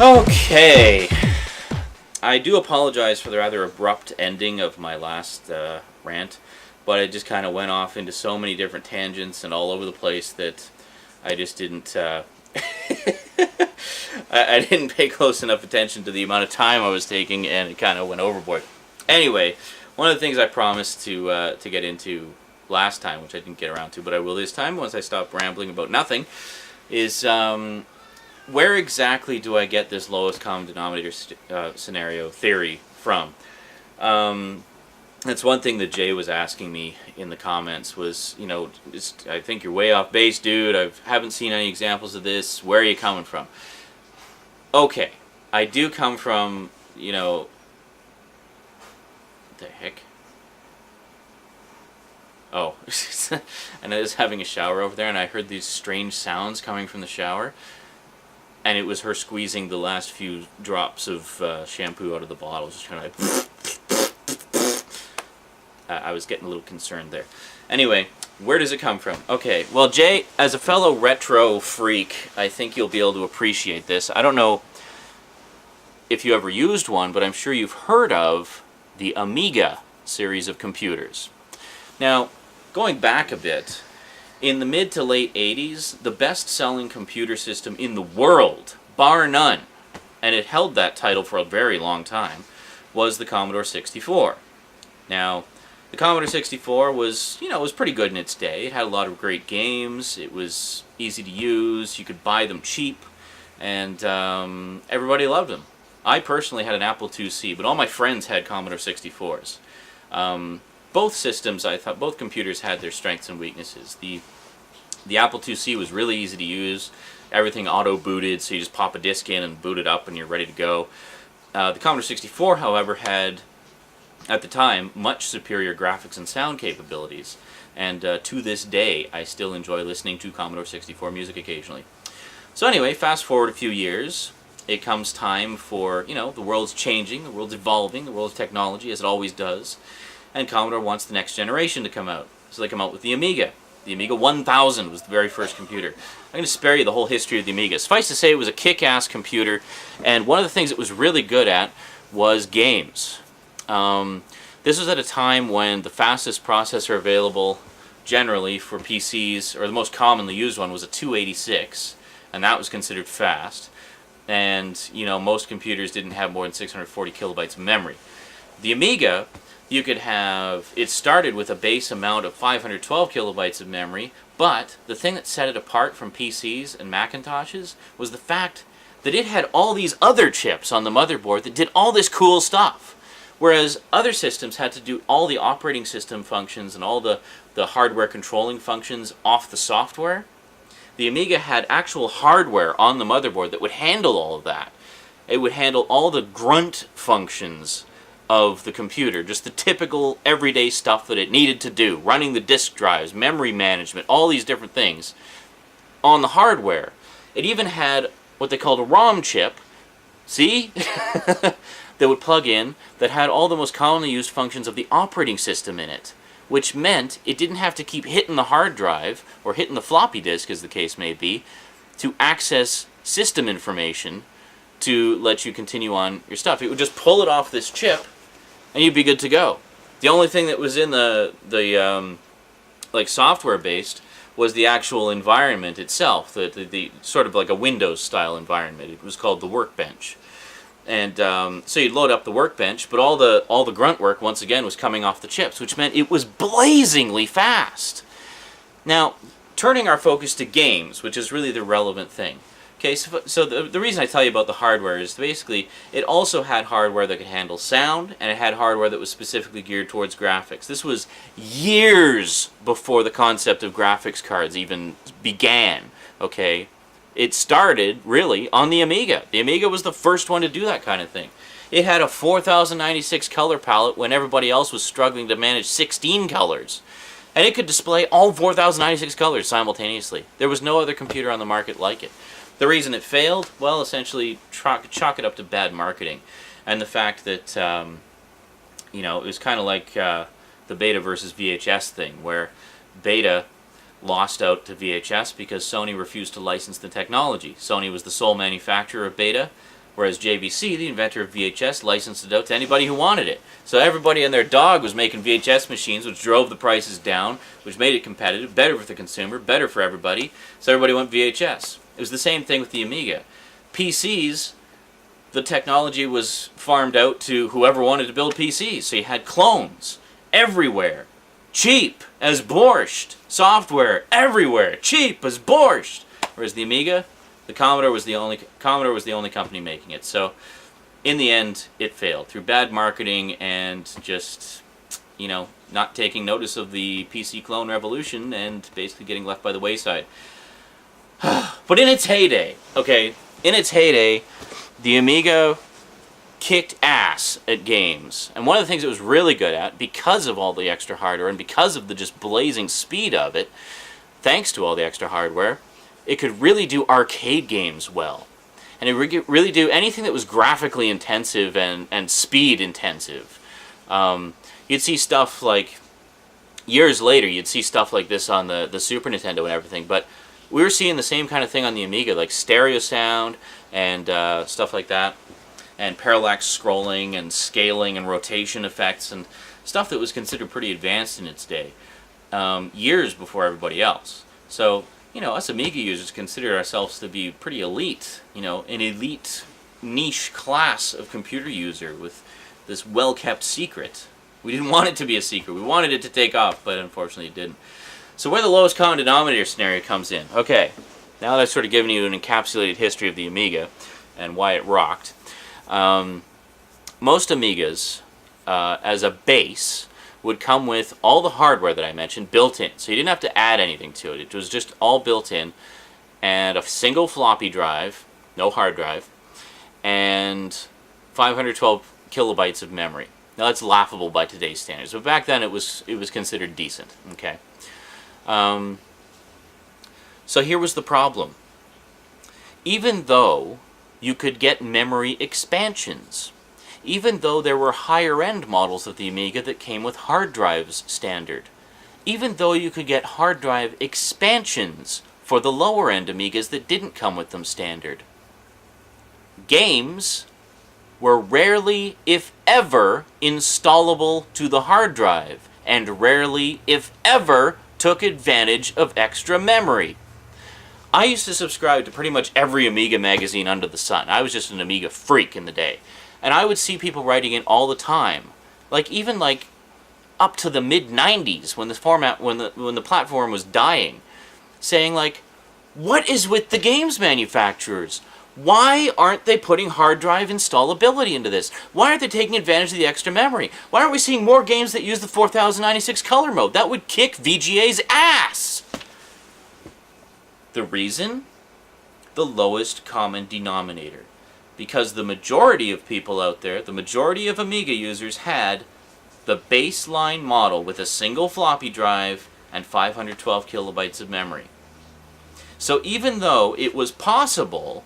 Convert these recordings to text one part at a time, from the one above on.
Okay. I do apologize for the rather abrupt ending of my last rant, but it just kind of went off into so many different tangents and all over the place that I just didn't I didn't pay close enough attention to the amount of time I was taking, and it kind of went overboard. Anyway, one of the things I promised to get into last time, which I didn't get around to, but I will this time once I stop rambling about nothing, is where exactly do I get this lowest common denominator scenario theory from? That's one thing that Jay was asking me in the comments was, you know, I think you're way off base, dude. I haven't seen any examples of this. Where are you coming from? Okay, I do come from, you know, what the heck? Oh, and I was having a shower over there, and I heard these strange sounds coming from the shower, and it was her squeezing the last few drops of shampoo out of the bottle, just trying to. I was getting a little concerned there. Anyway, where does it come from? Okay, well, Jay, as a fellow retro freak, I think you'll be able to appreciate this. I don't know if you ever used one, but I'm sure you've heard of the Amiga series of computers. Now, going back a bit, in the mid to late 80s, the best-selling computer system in the world, bar none, and it held that title for a very long time, was the Commodore 64. Now, the Commodore 64 was, you know, was pretty good in its day. It had a lot of great games. It was easy to use. You could buy them cheap, and everybody loved them. I personally had an Apple IIc, but all my friends had Commodore 64s. Both systems, I thought, both computers had their strengths and weaknesses. The Apple IIc was really easy to use. Everything auto-booted, so you just pop a disk in and boot it up and you're ready to go. The Commodore 64, however, had, at the time, much superior graphics and sound capabilities. And to this day, I still enjoy listening to Commodore 64 music occasionally. So anyway, fast forward a few years, it comes time for, you know, the world's changing, the world's evolving, the world's technology, as it always does. And Commodore wants the next generation to come out. So they come out with the Amiga. The Amiga 1000 was the very first computer. I'm going to spare you the whole history of the Amiga. Suffice to say, it was a kick-ass computer, and one of the things it was really good at was games. This was at a time when the fastest processor available generally for PCs, or the most commonly used one, was a 286, and that was considered fast. And, you know, most computers didn't have more than 640 kilobytes of memory. The Amiga, you could have, it started with a base amount of 512 kilobytes of memory, but the thing that set it apart from PCs and Macintoshes was the fact that it had all these other chips on the motherboard that did all this cool stuff. Whereas other systems had to do all the operating system functions and all the hardware controlling functions off the software. The Amiga had actual hardware on the motherboard that would handle all of that. It would handle all the grunt functions of the computer, just the typical everyday stuff that it needed to do, running the disk drives, memory management, all these different things on the hardware. It even had what they called a ROM chip, see, that would plug in, that had all the most commonly used functions of the operating system in it, which meant it didn't have to keep hitting the hard drive, or hitting the floppy disk as the case may be, to access system information to let you continue on your stuff. It would just pull it off this chip, and you'd be good to go. The only thing that was in the like software-based was the actual environment itself, the sort of like a Windows-style environment. It was called the Workbench. And so you'd load up the Workbench, but all the grunt work, once again, was coming off the chips, which meant it was blazingly fast. Now, turning our focus to games, which is really the relevant thing. Okay, so the reason I tell you about the hardware is basically it also had hardware that could handle sound, and it had hardware that was specifically geared towards graphics. This was years before the concept of graphics cards even began, okay? It started, really, on the Amiga. The Amiga was the first one to do that kind of thing. It had a 4096 color palette when everybody else was struggling to manage 16 colors. And it could display all 4096 colors simultaneously. There was no other computer on the market like it. The reason it failed? Well, essentially, chalk it up to bad marketing. And the fact that, you know, it was kind of like the Beta versus VHS thing, where Beta lost out to VHS because Sony refused to license the technology. Sony was the sole manufacturer of Beta. Whereas JVC, the inventor of VHS, licensed it out to anybody who wanted it. So everybody and their dog was making VHS machines, which drove the prices down, which made it competitive, better for the consumer, better for everybody. So everybody went VHS. It was the same thing with the Amiga. PCs, the technology was farmed out to whoever wanted to build PCs. So you had clones everywhere. Cheap as borscht. Software everywhere. Cheap as borscht. Whereas the Amiga, the Commodore was the only company making it. So in the end, it failed through bad marketing and just, you know, not taking notice of the PC clone revolution and basically getting left by the wayside. But in its heyday, okay, the Amiga kicked ass at games. And one of the things it was really good at, because of all the extra hardware and because of the just blazing speed of it, thanks to all the extra hardware, it could really do arcade games well. And it could really do anything that was graphically intensive and speed intensive. You'd see stuff like, years later, you'd see stuff like this on the Super Nintendo and everything, but we were seeing the same kind of thing on the Amiga, like stereo sound and stuff like that, and parallax scrolling and scaling and rotation effects and stuff that was considered pretty advanced in its day, years before everybody else. So, you know, us Amiga users consider ourselves to be pretty elite, you know, an elite niche class of computer user with this well-kept secret. We didn't want it to be a secret. We wanted it to take off, but unfortunately it didn't. So where the lowest common denominator scenario comes in. Okay, now that I've sort of given you an encapsulated history of the Amiga and why it rocked. Most Amigas, as a base, would come with all the hardware that I mentioned built in. So you didn't have to add anything to it. It was just all built in. And a single floppy drive, no hard drive, and 512 kilobytes of memory. Now that's laughable by today's standards, but back then it was considered decent. Okay. So here was the problem. Even though you could get memory expansions, even though there were higher-end models of the Amiga that came with hard drives standard, even though you could get hard drive expansions for the lower-end Amigas that didn't come with them standard, games were rarely, if ever, installable to the hard drive, and rarely, if ever, took advantage of extra memory. I used to subscribe to pretty much every Amiga magazine under the sun. I was just an Amiga freak in the day. And I would see people writing in all the time. Like, even like up to the mid-90s when the platform was dying, saying like, what is with the games manufacturers? Why aren't they putting hard drive installability into this? Why aren't they taking advantage of the extra memory? Why aren't we seeing more games that use the 4096 color mode? That would kick VGA's ass! The reason? The lowest common denominator. Because the majority of people out there, the majority of Amiga users had the baseline model with a single floppy drive and 512 kilobytes of memory. So even though it was possible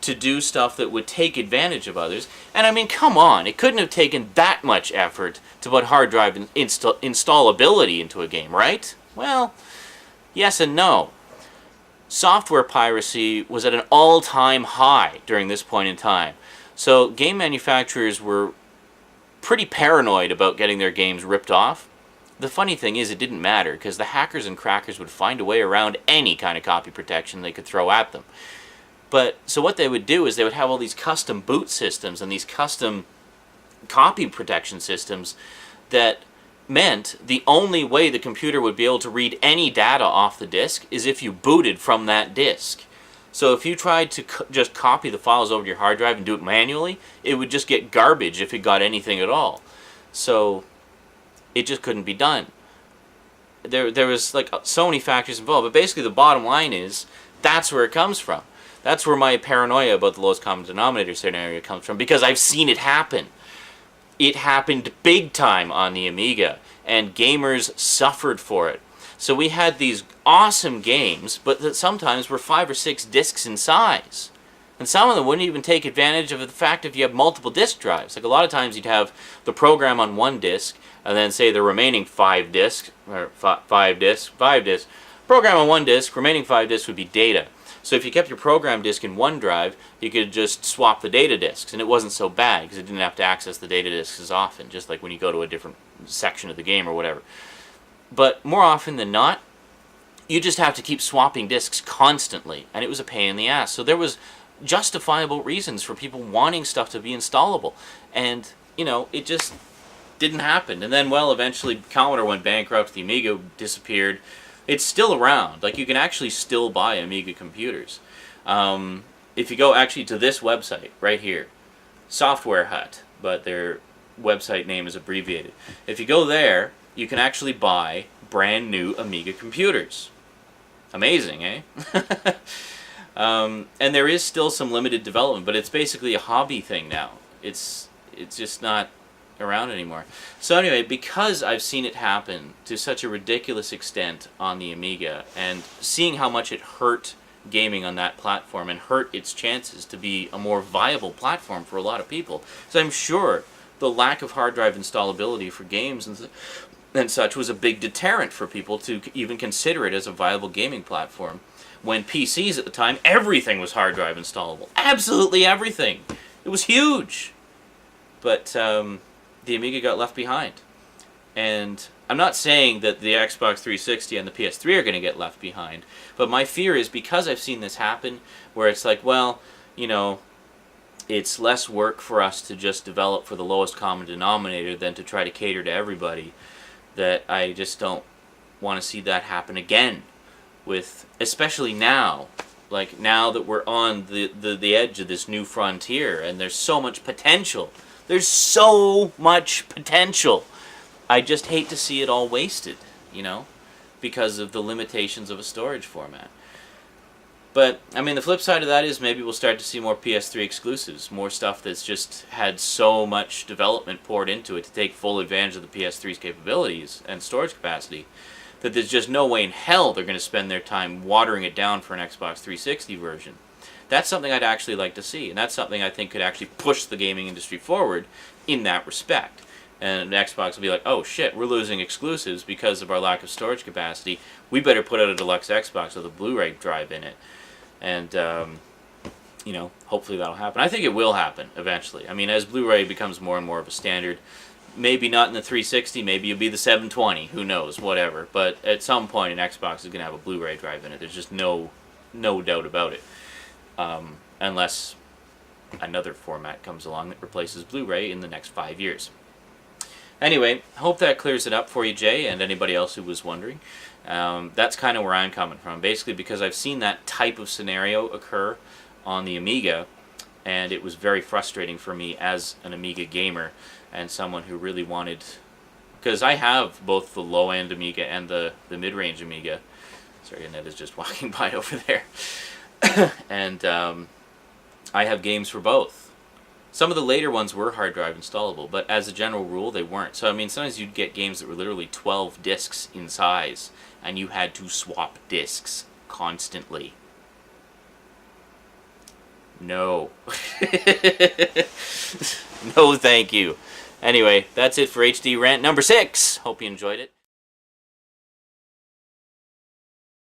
to do stuff that would take advantage of others, and I mean, come on, it couldn't have taken that much effort to put hard drive installability into a game, right? Well, yes and no. Software piracy was at an all-time high during this point in time. So game manufacturers were pretty paranoid about getting their games ripped off. The funny thing is, it didn't matter, because the hackers and crackers would find a way around any kind of copy protection they could throw at them. But, so what they would do is they would have all these custom boot systems and these custom copy protection systems that meant the only way the computer would be able to read any data off the disk is if you booted from that disk. So if you tried to just copy the files over to your hard drive and do it manually, it would just get garbage if it got anything at all. So it just couldn't be done. There was like so many factors involved, but basically the bottom line is that's where it comes from. That's where my paranoia about the lowest common denominator scenario comes from, because I've seen it happen. It happened big time on the Amiga, and gamers suffered for it. So we had these awesome games, but that sometimes were 5 or 6 discs in size. And some of them wouldn't even take advantage of the fact if you have multiple disk drives. Like a lot of times you'd have the program on one disk, and then say the remaining 5 disks, or 5 disks, program on one disk, remaining 5 disks would be data. So if you kept your program disk in one drive, you could just swap the data disks, and it wasn't so bad because it didn't have to access the data disks as often, just like when you go to a different section of the game or whatever. But more often than not, you just have to keep swapping disks constantly, and it was a pain in the ass. So there was justifiable reasons for people wanting stuff to be installable, and you know, it just didn't happen. And then, well, eventually Commodore went bankrupt, the Amiga disappeared. It's still around. Like, you can actually still buy Amiga computers. If you go actually to this website right here, Software Hut, but their website name is abbreviated. If you go there, you can actually buy brand new Amiga computers. Amazing, eh? And there is still some limited development, but it's basically a hobby thing now. It's just not around anymore. So anyway, because I've seen it happen to such a ridiculous extent on the Amiga, and seeing how much it hurt gaming on that platform and hurt its chances to be a more viable platform for a lot of people. So I'm sure the lack of hard drive installability for games and such was a big deterrent for people to even consider it as a viable gaming platform. When PCs at the time, everything was hard drive installable. Absolutely everything. It was huge. But the Amiga got left behind. And I'm not saying that the Xbox 360 and the PS3 are going to get left behind, but my fear is because I've seen this happen, where it's like, well, you know, it's less work for us to just develop for the lowest common denominator than to try to cater to everybody, that I just don't want to see that happen again, with, especially now. Like, now that we're on the edge of this new frontier, and there's so much potential. There's so much potential. I just hate to see it all wasted, you know, because of the limitations of a storage format. But, I mean, the flip side of that is maybe we'll start to see more PS3 exclusives, more stuff that's just had so much development poured into it to take full advantage of the PS3's capabilities and storage capacity, that there's just no way in hell they're going to spend their time watering it down for an Xbox 360 version. That's something I'd actually like to see, and that's something I think could actually push the gaming industry forward in that respect. And Xbox will be like, oh shit, we're losing exclusives because of our lack of storage capacity. We better put out a deluxe Xbox with a Blu-ray drive in it. And, you know, hopefully that'll happen. I think it will happen eventually. I mean, as Blu-ray becomes more and more of a standard, maybe not in the 360, maybe it'll be the 720, who knows, whatever. But at some point, an Xbox is going to have a Blu-ray drive in it. There's just no doubt about it. Unless another format comes along that replaces Blu-ray in the next 5 years. Anyway, hope that clears it up for you, Jay, and anybody else who was wondering. That's kind of where I'm coming from. Basically, because I've seen that type of scenario occur on the Amiga, and it was very frustrating for me as an Amiga gamer and someone who really wanted... Because I have both the low-end Amiga and the mid-range Amiga. Sorry, Annette is just walking by over there. And I have games for both. Some of the later ones were hard drive installable, but as a general rule, they weren't. So, I mean, sometimes you'd get games that were literally 12 discs in size, and you had to swap discs constantly. No. No, thank you. Anyway, that's it for HD Rant number 6. Hope you enjoyed it.